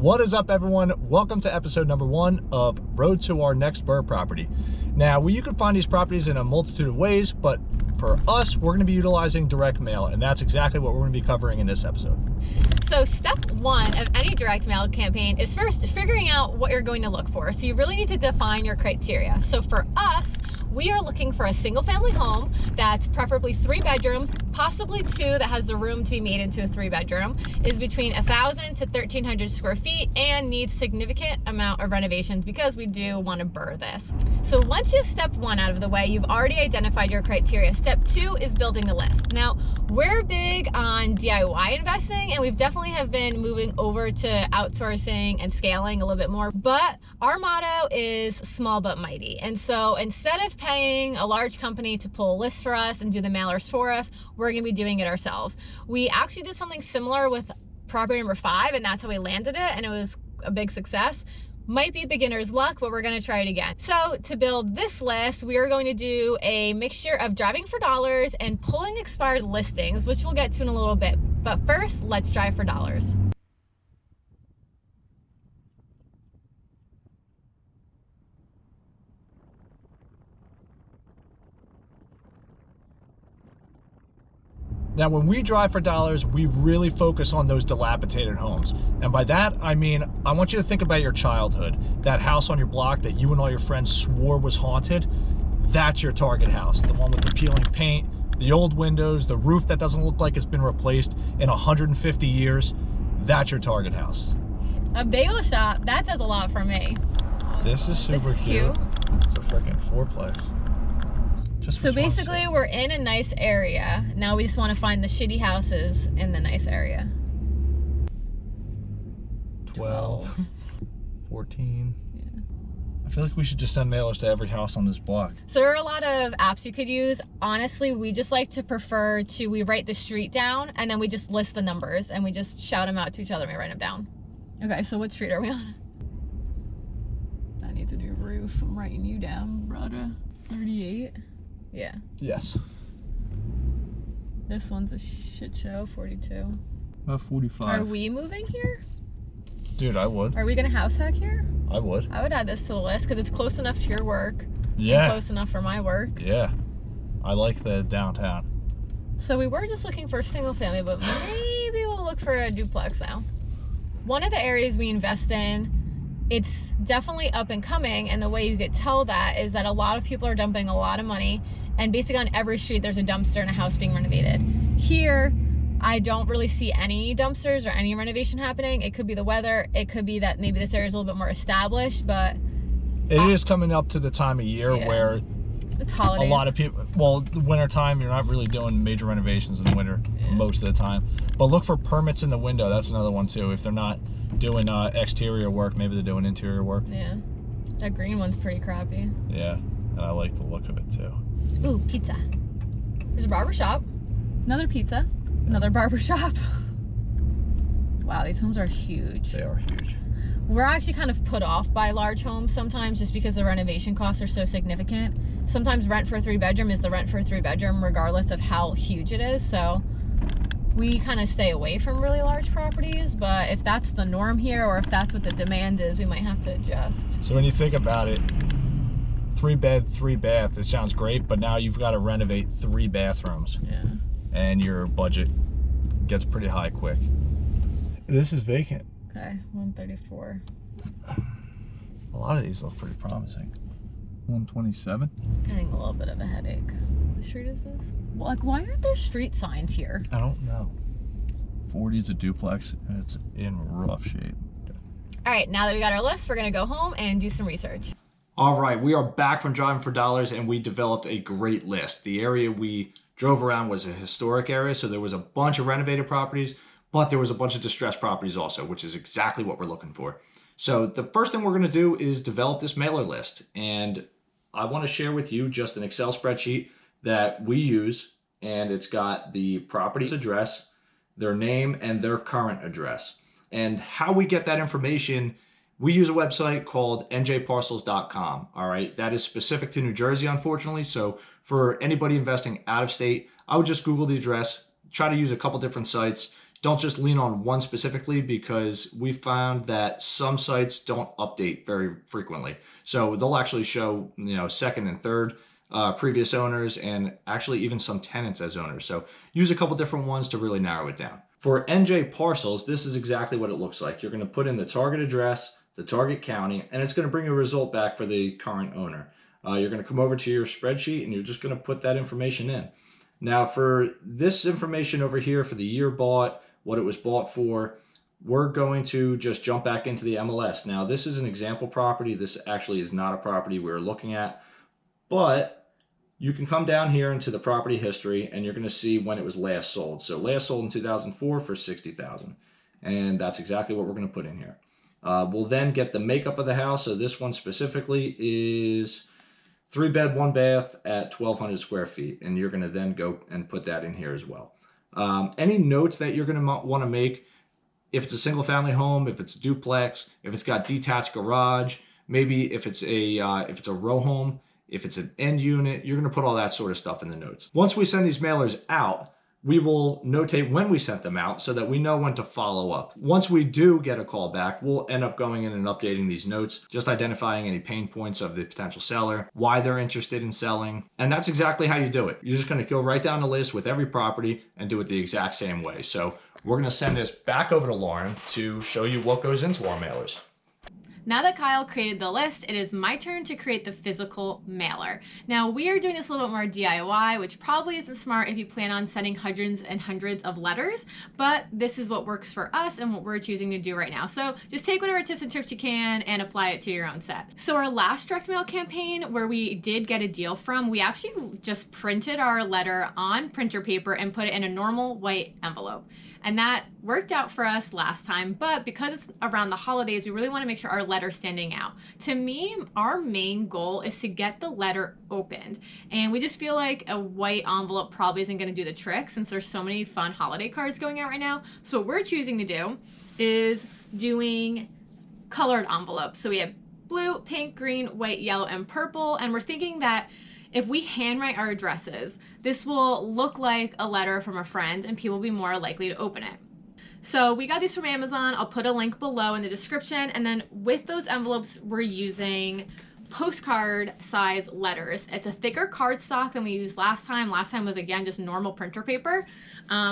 What is up, everyone? Welcome to episode number 1 of Road to Our Next BRRRR property. Now, you can find these properties in a multitude of ways, but for us, we're going to be utilizing direct mail, and that's exactly what we're going to be covering in this episode. So step 1 of any direct mail campaign is first figuring out what you're going to look for. So you really need to define your criteria. So for us, we are looking for a single family home that's preferably 3 bedrooms, possibly 2 that has the room to be made into a 3-bedroom, is between 1,000 to 1,300 square feet and needs significant amount of renovations because we do want to BRRRR this. So once you have step 1 out of the way, you've already identified your criteria. Step 2 is building the list. Now, we're big on DIY investing, and we've definitely have been moving over to outsourcing and scaling a little bit more, but our motto is small but mighty. And so instead of paying a large company to pull a list for us and do the mailers for us, we're gonna be doing it ourselves. We actually did something similar with property number 5, and that's how we landed it, and it was a big success. Might be beginner's luck, but we're gonna try it again. So to build this list, we are going to do a mixture of driving for dollars and pulling expired listings, which we'll get to in a little bit. But first, let's drive for dollars. Now, when we drive for dollars, we really focus on those dilapidated homes. And by that, I mean, I want you to think about your childhood. That house on your block that you and all your friends swore was haunted, that's your target house. The one with the peeling paint, the old windows, the roof that doesn't look like it's been replaced in 150 years, that's your target house. A bagel shop, that does a lot for me. This is super cute. It's a freaking 4-plex. So basically, we're in a nice area. Now we just want to find the shitty houses in the nice area. 12, 14. Yeah. I feel like we should just send mailers to every house on this block. So there are a lot of apps you could use. Honestly, we just like to prefer to, we write the street down and then we just list the numbers and we just shout them out to each other and we write them down. Okay, so what street are we on? I need to do roof. I'm writing you down, brother. 38. Yeah. Yes. This one's a shit show, 42. 45. Are we moving here? Dude, I would. Are we gonna house hack here? I would. I would add this to the list because it's close enough to your work. Yeah. And close enough for my work. Yeah. I like the downtown. So we were just looking for a single family, but maybe we'll look for a duplex now. One of the areas we invest in, it's definitely up and coming, and the way you could tell that is that a lot of people are dumping a lot of money, and basically on every street there's a dumpster and a house being renovated. Here, I don't really see any dumpsters or any renovation happening. It could be the weather, it could be that maybe this area is a little bit more established, but it is coming up to the time of year where it's holidays. A lot of people, well, the winter time, you're not really doing major renovations in the winter most of the time. But look for permits in the window. That's another one too. If they're not doing exterior work, maybe they're doing interior work. Yeah, that green one's pretty crappy. Yeah, and I like the look of it too. Ooh, pizza. There's a barber shop, another pizza, another barber shop. Wow, these homes are huge. They are huge. We're actually kind of put off by large homes sometimes just because the renovation costs are so significant. Sometimes rent for a 3-bedroom is the rent for a 3-bedroom regardless of how huge it is. So we kind of stay away from really large properties, but if that's the norm here or if that's what the demand is, we might have to adjust. So when you think about it, 3-bed, 3-bath, it sounds great, but now you've got to renovate 3 bathrooms. Yeah. And your budget gets pretty high quick. This is vacant. Okay, 134. A lot of these look pretty promising. 127. Getting a little bit of a headache. What street is this? Well, like, why aren't there street signs here? I don't know. 40 is a duplex and it's in rough shape. All right, now that we got our list, we're gonna go home and do some research. All right, we are back from driving for dollars and we developed a great list. The area we drove around was a historic area, so there was a bunch of renovated properties, but there was a bunch of distressed properties also, which is exactly what we're looking for. So the first thing we're gonna do is develop this mailer list. And I wanna share with you just an Excel spreadsheet that we use, and it's got the property's address, their name, and their current address. And how we get that information, we use a website called njparcels.com. All right, that is specific to New Jersey, unfortunately. So for anybody investing out of state, I would just Google the address, try to use a couple different sites. Don't just lean on one specifically, because we found that some sites don't update very frequently. So they'll actually show, second and third previous owners, and actually even some tenants as owners. So use a couple different ones to really narrow it down. For NJ parcels, this is exactly what it looks like. You're going to put in the target address, the target county, and it's going to bring a result back for the current owner. You're going to come over to your spreadsheet and you're just going to put that information in. Now for this information over here, for the year bought, what it was bought for, we're going to just jump back into the MLS. Now this is an example property. This actually is not a property we're looking at, but you can come down here into the property history and you're going to see when it was last sold. So last sold in 2004 for $60,000. And that's exactly what we're going to put in here. We'll then get the makeup of the house. So this one specifically is 3-bed, 1-bath at 1,200 square feet. And you're going to then go and put that in here as well. Any notes that you're going to want to make, if it's a single family home, if it's a duplex, if it's got detached garage, maybe if it's a row home, if it's an end unit, you're going to put all that sort of stuff in the notes. Once we send these mailers out, we will notate when we sent them out so that we know when to follow up. Once we do get a call back, we'll end up going in and updating these notes, just identifying any pain points of the potential seller, why they're interested in selling. And that's exactly how you do it. You're just going to go right down the list with every property and do it the exact same way. So we're going to send this back over to Lauren to show you what goes into our mailers. Now that Kyle created the list, it is my turn to create the physical mailer. Now we are doing this a little bit more DIY, which probably isn't smart if you plan on sending hundreds and hundreds of letters, but this is what works for us and what we're choosing to do right now. So just take whatever tips and tricks you can and apply it to your own set. So our last direct mail campaign, where we did get a deal from, we actually just printed our letter on printer paper and put it in a normal white envelope. And that worked out for us last time, but because it's around the holidays, we really want to make sure our letter's standing out. To me, our main goal is to get the letter opened. And we just feel like a white envelope probably isn't going to do the trick since there's so many fun holiday cards going out right now. So what we're choosing to do is doing colored envelopes. So we have blue, pink, green, white, yellow, and purple. And we're thinking that if we handwrite our addresses, this will look like a letter from a friend and people will be more likely to open it. So we got these from Amazon. I'll put a link below in the description. And then with those envelopes, we're using postcard size letters. It's a thicker cardstock than we used last time. Last time was, again, just normal printer paper.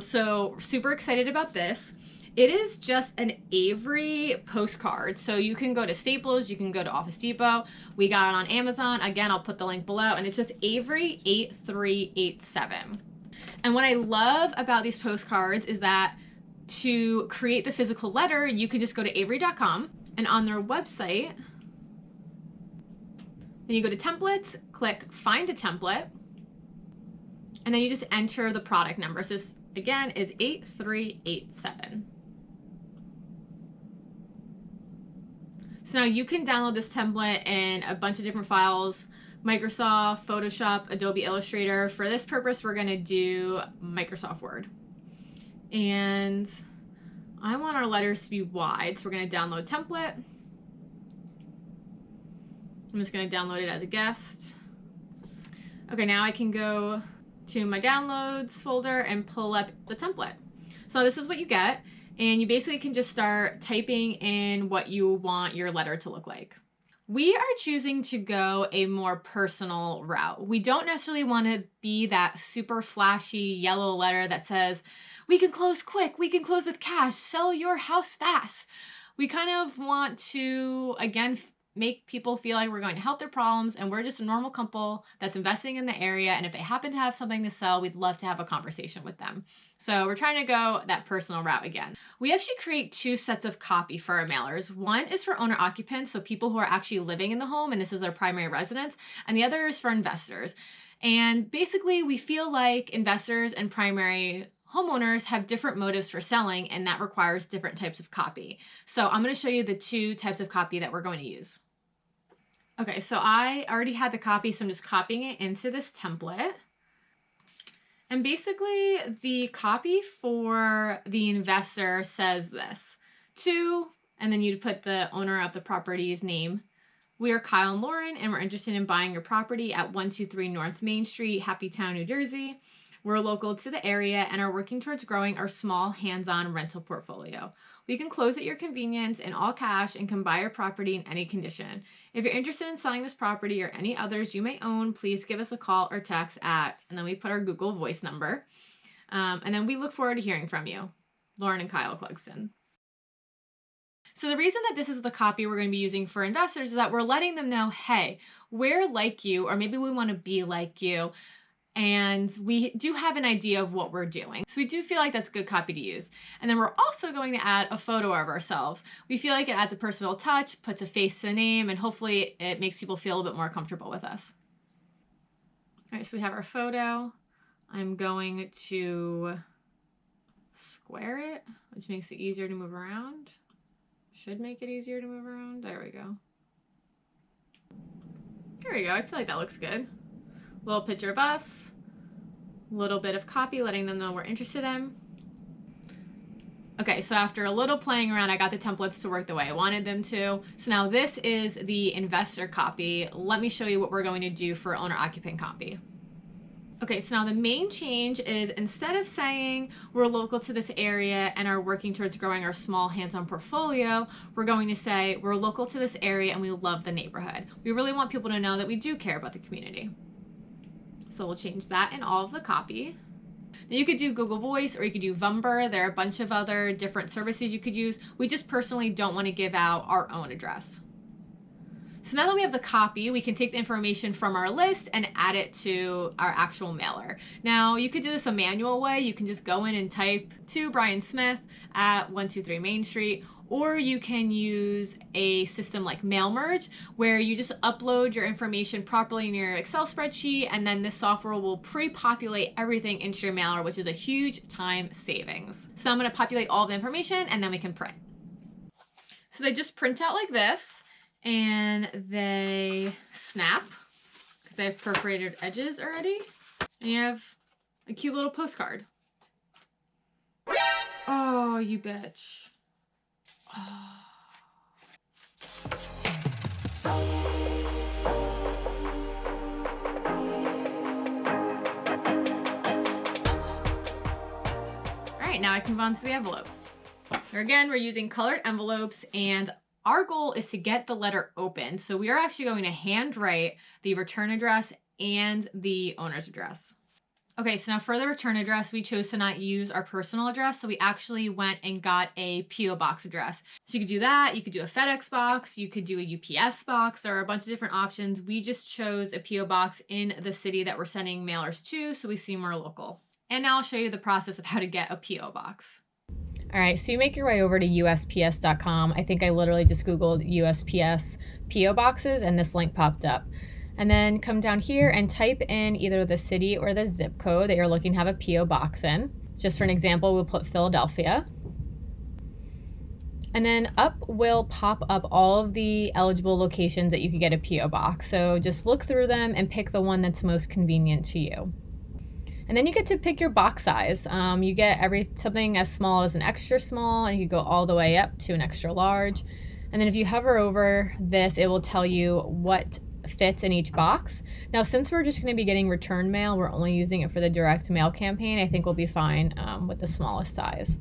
So super excited about this. It is just an Avery postcard. So you can go to Staples, you can go to Office Depot. We got it on Amazon. Again, I'll put the link below, and it's just Avery 8387. And what I love about these postcards is that to create the physical letter, you can just go to avery.com, and on their website, then you go to templates, click find a template, and then you just enter the product number. So this, again, is 8387. So now you can download this template in a bunch of different files: Microsoft, Photoshop, Adobe Illustrator. For this purpose, we're going to do Microsoft Word. And I want our letters to be wide, so we're going to download template. I'm just going to download it as a guest. Okay, now I can go to my downloads folder and pull up the template. So this is what you get. And you basically can just start typing in what you want your letter to look like. We are choosing to go a more personal route. We don't necessarily want to be that super flashy yellow letter that says, "We can close quick, we can close with cash, sell your house fast." We kind of want to, again, make people feel like we're going to help their problems, and we're just a normal couple that's investing in the area, and if they happen to have something to sell, we'd love to have a conversation with them. So we're trying to go that personal route again. We actually create two sets of copy for our mailers. One is for owner occupants, so people who are actually living in the home and this is their primary residence, and the other is for investors. And basically we feel like investors and primary homeowners have different motives for selling, and that requires different types of copy. So I'm going to show you the two types of copy that we're going to use. Okay, so I already had the copy, so I'm just copying it into this template. And basically the copy for the investor says this: to, and then you'd put the owner of the property's name. We are Kyle and Lauren, and we're interested in buying your property at 123 North Main Street, Happytown, New Jersey. We're local to the area and are working towards growing our small hands-on rental portfolio. We can close at your convenience in all cash and can buy your property in any condition. If you're interested in selling this property or any others you may own, please give us a call or text at, and then we put our Google Voice number. And then we look forward to hearing from you. Lauren and Kyle Clugston. So the reason that this is the copy we're going to be using for investors is that we're letting them know, hey, we're like you, or maybe we want to be like you, and we do have an idea of what we're doing. So we do feel like that's good copy to use. And then we're also going to add a photo of ourselves. We feel like it adds a personal touch, puts a face to the name, and hopefully it makes people feel a little bit more comfortable with us. All right, so we have our photo. I'm going to square it, which makes it easier to move around. Should make it easier to move around. There we go. There we go. I feel like that looks good. Little picture of us. Little bit of copy letting them know we're interested in. Okay, so after a little playing around, I got the templates to work the way I wanted them to. So now this is the investor copy. Let me show you what we're going to do for owner-occupant copy. Okay, so now the main change is instead of saying we're local to this area and are working towards growing our small hands-on portfolio, we're going to say we're local to this area and we love the neighborhood. We really want people to know that we do care about the community. So we'll change that in all of the copy. Now you could do Google Voice or you could do Vumber. There are a bunch of other different services you could use. We just personally don't want to give out our own address. So now that we have the copy, we can take the information from our list and add it to our actual mailer. Now, you could do this a manual way. You can just go in and type to Brian Smith at 123 Main Street, or you can use a system like MailMerge, where you just upload your information properly in your Excel spreadsheet, and then this software will pre-populate everything into your mailer, which is a huge time savings. So I'm going to populate all the information, and then we can print. So they just print out like this. And they snap because they have perforated edges already. And you have a cute little postcard. Oh, you bitch. Oh. All right, now I can move on to the envelopes. Here again, we're using colored envelopes, and our goal is to get the letter open. So we are actually going to handwrite the return address and the owner's address. Okay, so now for the return address, we chose to not use our personal address. So we actually went and got a P.O. box address. So you could do that. You could do a FedEx box. You could do a UPS box. There are a bunch of different options. We just chose a P.O. box in the city that we're sending mailers to, so we seem more local. And now I'll show you the process of how to get a P.O. box. All right, so you make your way over to USPS.com. I think I literally just Googled USPS P.O. boxes and this link popped up. And then come down here and type in either the city or the zip code that you're looking to have a P.O. box in. Just for an example, we'll put Philadelphia. And then up will pop up all of the eligible locations that you could get a P.O. box. So just look through them and pick the one that's most convenient to you. And then you get to pick your box size. You get something as small as an extra small, and you can go all the way up to an extra large. And then if you hover over this, it will tell you what fits in each box. Now, since we're just going to be getting return mail, we're only using it for the direct mail campaign. I think we'll be fine with the smallest size.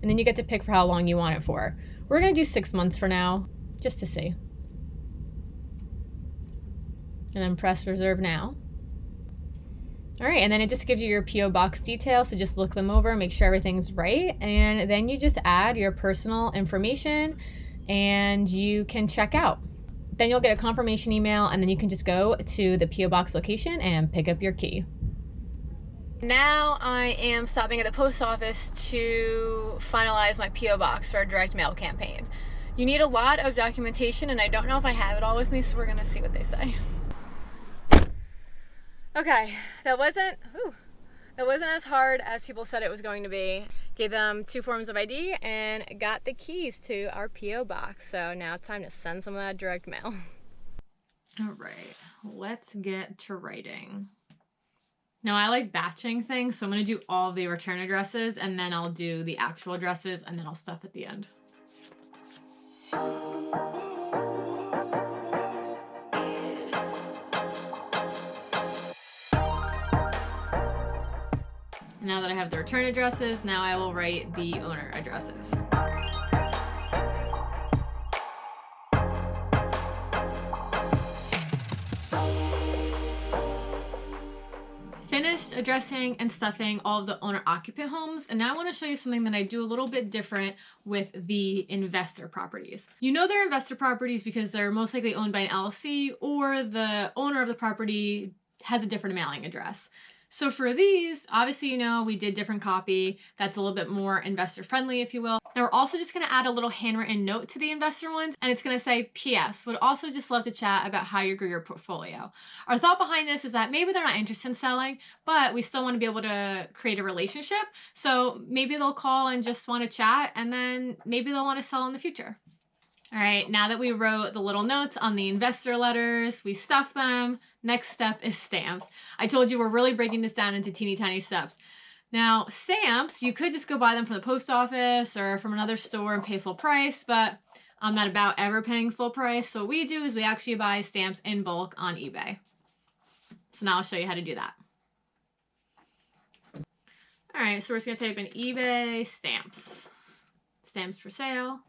And then you get to pick for how long you want it for. We're going to do 6 months for now, just to see. And then press reserve now. All right, and then it just gives you your P.O. box details, so just look them over, make sure everything's right, and then you just add your personal information and you can check out. Then you'll get a confirmation email, and then you can just go to the P.O. box location and pick up your key. Now I am stopping at the post office to finalize my P.O. box for our direct mail campaign. You need a lot of documentation, and I don't know if I have it all with me, so we're gonna see what they say. Okay, that wasn't as hard as people said it was going to be. Gave them 2 forms of ID and got the keys to our P.O. box. So now it's time to send some of that direct mail. All right, let's get to writing. Now I like batching things, so I'm gonna do all the return addresses and then I'll do the actual addresses and then I'll stuff at the end. Now that I have the return addresses, now I will write the owner addresses. Finished addressing and stuffing all of the owner-occupant homes, and now I want to show you something that I do a little bit different with the investor properties. You know they're investor properties because they're most likely owned by an LLC or the owner of the property has a different mailing address. So for these, obviously, you know, we did different copy that's a little bit more investor friendly, if you will. Now we're also just going to add a little handwritten note to the investor ones, and it's going to say, P.S. would also just love to chat about how you grew your portfolio. Our thought behind this is that maybe they're not interested in selling, but we still want to be able to create a relationship. So maybe they'll call and just want to chat, and then maybe they'll want to sell in the future. All right, now that we wrote the little notes on the investor letters, we stuffed them. Next step is stamps. I told you we're really breaking this down into teeny tiny steps. Now, stamps, you could just go buy them from the post office or from another store and pay full price, but I'm not about ever paying full price. So what we do is we actually buy stamps in bulk on eBay. So now I'll show you how to do that. All right, so we're just gonna type in eBay stamps. Stamps for sale.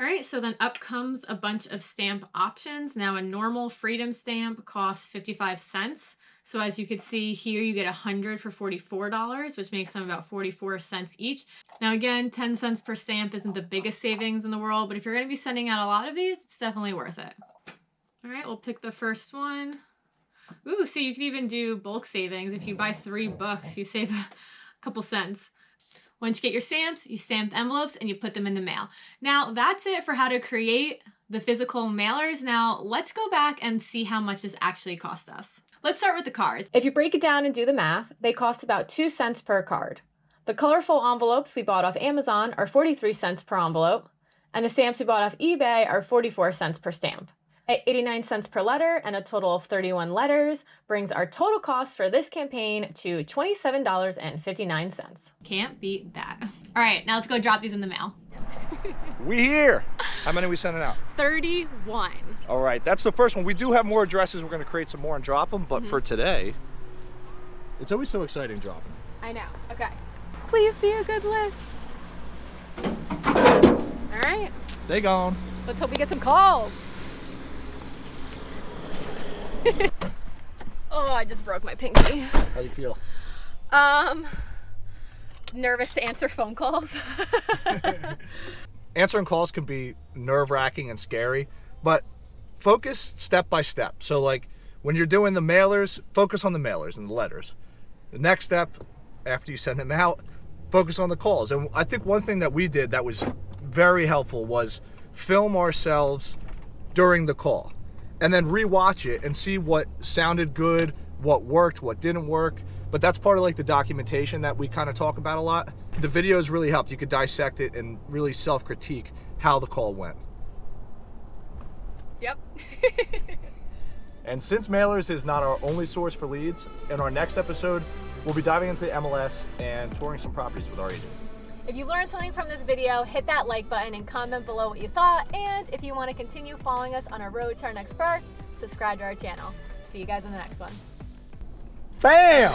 All right, so then up comes a bunch of stamp options. Now a normal Freedom stamp costs 55 cents. So as you can see here, you get 100 for $44, which makes them about 44 cents each. Now again, 10 cents per stamp isn't the biggest savings in the world, but if you're gonna be sending out a lot of these, it's definitely worth it. All right, we'll pick the first one. Ooh, see, you can even do bulk savings. If you buy 3 books, you save a couple cents. Once you get your stamps, you stamp the envelopes and you put them in the mail. Now that's it for how to create the physical mailers. Now let's go back and see how much this actually cost us. Let's start with the cards. If you break it down and do the math, they cost about 2 cents per card. The colorful envelopes we bought off Amazon are 43 cents per envelope, and the stamps we bought off eBay are 44 cents per stamp. At 89 cents per letter and a total of 31 letters brings our total cost for this campaign to $27.59. Can't beat that. All right, now let's go drop these in the mail. We here. How many are we sending out? 31. All right, that's the first one. We do have more addresses. We're going to create some more and drop them, but for today, it's always so exciting dropping. I know. Okay. Please be a good list. All right. They gone. Let's hope we get some calls. Oh, I just broke my pinky. How do you feel? Nervous to answer phone calls. Answering calls can be nerve-wracking and scary, but focus step by step. So like when you're doing the mailers, focus on the mailers and the letters. The next step, after you send them out, focus on the calls. And I think one thing that we did that was very helpful was film ourselves during the call and then rewatch it and see what sounded good, what worked, what didn't work. But that's part of like the documentation that we kind of talk about a lot. The videos really helped. You could dissect it and really self-critique how the call went. Yep. And since mailers is not our only source for leads, in our next episode, we'll be diving into the MLS and touring some properties with our agent. If you learned something from this video, hit that like button and comment below what you thought. And if you want to continue following us on our road to our next BRRRR, subscribe to our channel. See you guys in the next one. Bam!